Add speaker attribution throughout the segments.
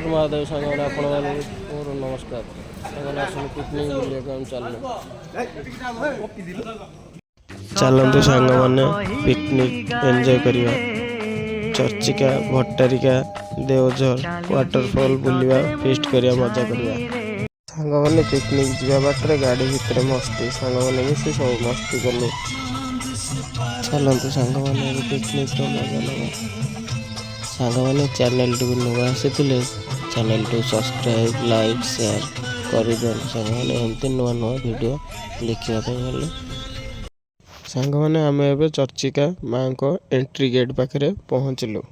Speaker 1: हर महादेव सागर आपण नमस्कार सागर पिकनिक बुलिया चलने चलतु सांग मैंने पिकनिक एंजॉय करिया चर्चिका भट्टारिका देवझर वाटरफॉल बुलिया फीस्ट करिया मजा करिया सांग मैंने पिकनिक जीवा बाटर गाड़ी भितर मस्ती सांग मैंने मिसी सब मस्ती कलु चलतु सांग मैंने पिकनिक मजा लगा सांग मैंने चैनल टू नुआ आसी चैनल टू सब्सक्राइब लाइक शेयर कर सांग मैंने एमती नुआ नुआ वीडियो देखा सांग मैंने आम ए चर्चिका माँ को एंट्री गेट पाखे पहुँचलु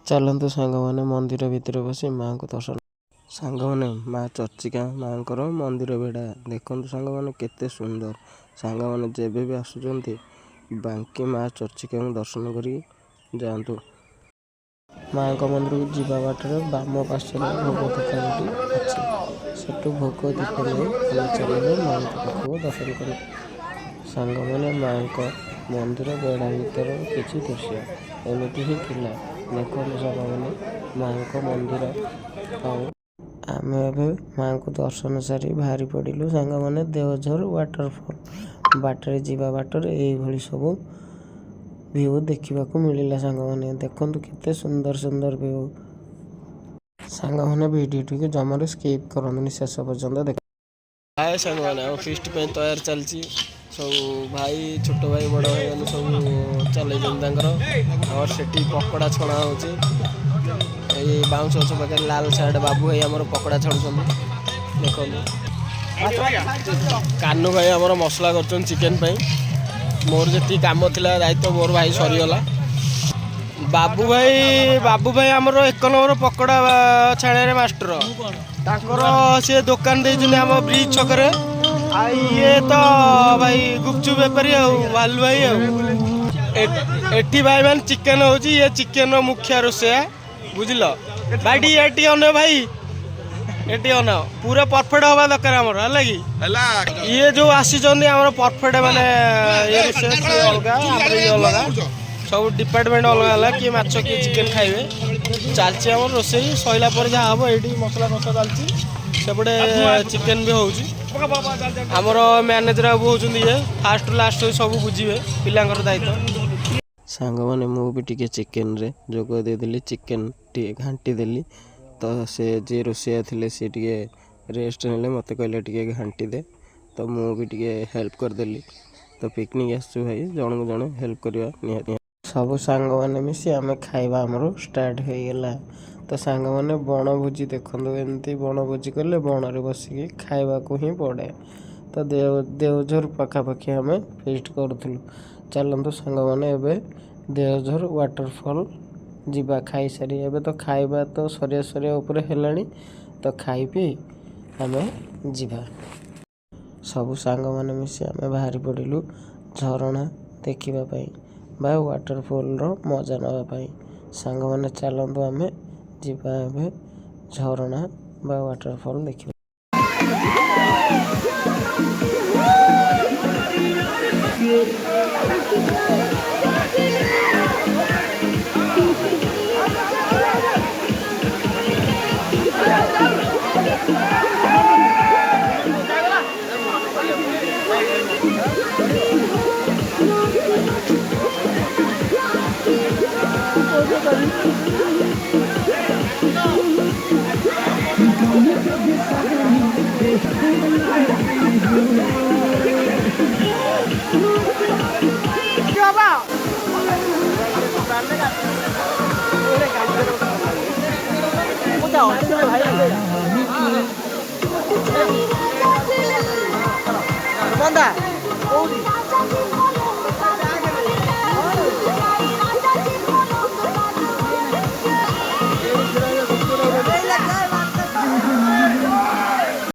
Speaker 1: चलतु सांग मैंने मंदिर भितर बसी माँ को दर्शन सांग मैंने माँ चर्चिका माँ को मंदिर बेढ़ा देखु सांग मैंने केते सुंदर सांग मैंने जब भी आसुँच बांकी माँ चर्चिका दर्शन कर जातु माँ को मंदिर को जीवा बाटर बाम पार्श्व भोग दुकान अच्छी से भोग दीप नहीं चलिए माँ पाखक दर्शन कर सांग मैंने माँ को मंदिर बेढ़ा भीतर किसी दृश्य एमती ही थिला देखो सांग मैंने माँ को मंदिर आम ए माँ को दर्शन सारी बाहरी पड़िलु सांग मैंने देवझर वाटरफॉल बाटर जीवा बाटर ये सब व्यू देखा मिलला सांग मैंने देखु केते सुंदर सुंदर व्यू सांग मैंने वीडियो टी जमार स्किप करनी शेष पर्यंत देख हाय सांग मैंने फीस्ट पे तैयार चलती सब भाई छोट भाई बड़ भाई मैंने सब चल और से पकड़ा छड़ा हो बाउंस गछ पाखे लाल साइड बाबू भाई आम पकड़ा छाड़ुं देख कानू भाई आम मसला कर चिकेन मोर जी कम थिला दायित्व मोर भाई सरीगला बाबू भाई आमर एक नंबर पकड़ा छाड़े मास्टर सी दुकान देते आम ब्रिज छकरे ये तो भाई गुपचुप बेपारी भालू भाई एटी भाई मान चिकेन हो ये चिकेन मुखिया रोषेया बुझल भाई ये अन भाई ये अन पूरा परफेक्ट हवा दरकार आमर है कि ये जो आसी परफेक्ट माने ये अलग अलग सब डिपार्टमेंट अलग अलग किए माछ किए चिकेन खाइबे चलती आम रोसे सैला जहाँ हम ये मसला कषा चलती सेपटे चिकेन भी होमर मैनेजर बाबू होती ये फास्ट लास्ट सब बुझे पिलांर दायित्व सांग मैंने मुझे चिकेन रे जोग देदेली चिकेन टी घाटी देली तो से जी रोषिया थे सी टे रेस्ट ने मत कहले टे घाटी दे तो मुझे हेल्प करदेली तो पिकनिक आसु भाई जन को जन हेल्प करवा निहाती सब सांग मैंने मिसी आम खाइबा आमर स्टार्ट हो गला तो सांग मैंने बनभोजी देखो एमती बनभोजी कले बन बसिकी खाइबा को ही पड़े तो देवझर पखापाखि आम फिस्ट करूँ चलतु सांग मैंने एवं देवझर वाटरफॉल जीवा खाई सारी एवं तो खाइबा तो सरिया सरिया उपर है तो खाई पी आम जीवा सबु सांग मैंने मिसी आम बाहरी पड़िलु झरणा देखापी बा वाटरफॉल मजा नापी सांग मैंने चलतु आम जीवा एवं झरणा बा वाटरफॉल देखा बंदा